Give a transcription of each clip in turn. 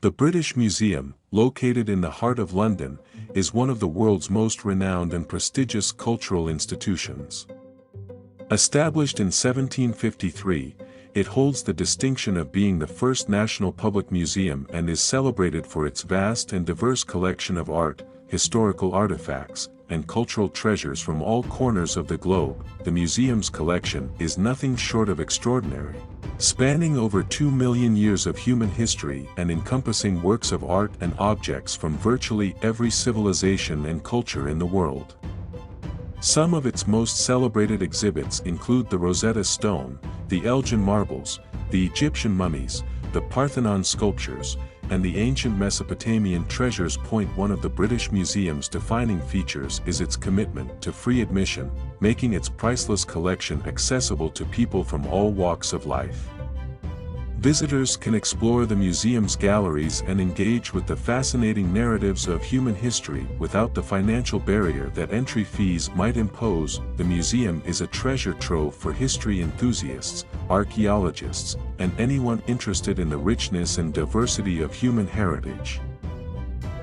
The British Museum, located in the heart of London, is one of the world's most renowned and prestigious cultural institutions. Established in 1753, it holds the distinction of being the first national public museum and is celebrated for its vast and diverse collection of art, historical artifacts, and cultural treasures from all corners of the globe. The museum's collection is nothing short of extraordinary, spanning over 2 million years of human history and encompassing works of art and objects from virtually every civilization and culture in the world. Some of its most celebrated exhibits include the Rosetta Stone, the Elgin marbles, the Egyptian mummies, the Parthenon sculptures, and the ancient Mesopotamian treasures. One of the British Museum's defining features is its commitment to free admission, making its priceless collection accessible to people from all walks of life. Visitors can explore the museum's galleries and engage with the fascinating narratives of human history without the financial barrier that entry fees might impose. The museum is a treasure trove for history enthusiasts, archaeologists, and anyone interested in the richness and diversity of human heritage.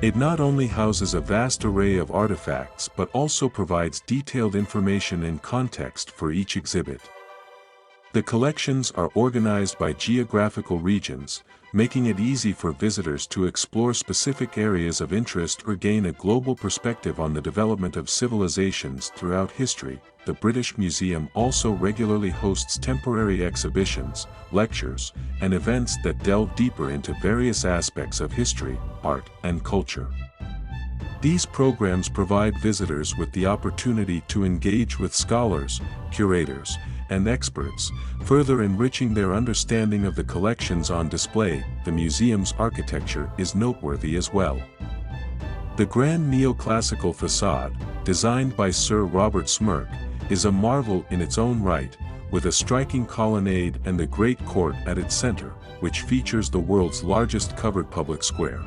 It not only houses a vast array of artifacts but also provides detailed information and context for each exhibit. The collections are organized by geographical regions, making it easy for visitors to explore specific areas of interest or gain a global perspective on the development of civilizations throughout history. The British Museum also regularly hosts temporary exhibitions, lectures, and events that delve deeper into various aspects of history, art, and culture. These programs provide visitors with the opportunity to engage with scholars, curators, and experts, further enriching their understanding of the collections on display. The museum's architecture is noteworthy as well. The grand neoclassical facade, designed by Sir Robert Smirke, is a marvel in its own right, with a striking colonnade and the Great Court at its center, which features the world's largest covered public square.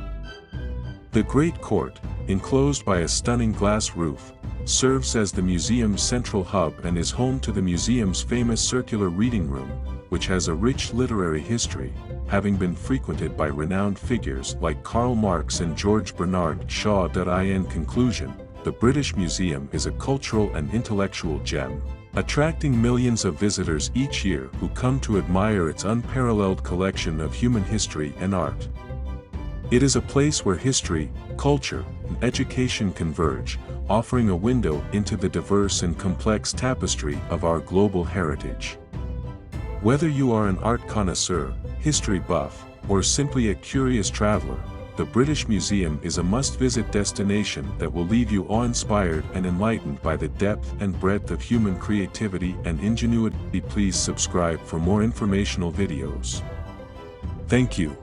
The Great Court, enclosed by a stunning glass roof, serves as the museum's central hub and is home to the museum's famous circular reading room, which has a rich literary history, having been frequented by renowned figures like Karl Marx and George Bernard Shaw. In conclusion, the British Museum is a cultural and intellectual gem, attracting millions of visitors each year who come to admire its unparalleled collection of human history and art. It is a place where history, culture, and education converge, offering a window into the diverse and complex tapestry of our global heritage. Whether you are an art connoisseur, history buff, or simply a curious traveler, the British Museum is a must-visit destination that will leave you awe-inspired and enlightened by the depth and breadth of human creativity and ingenuity. Please subscribe for more informational videos. Thank you.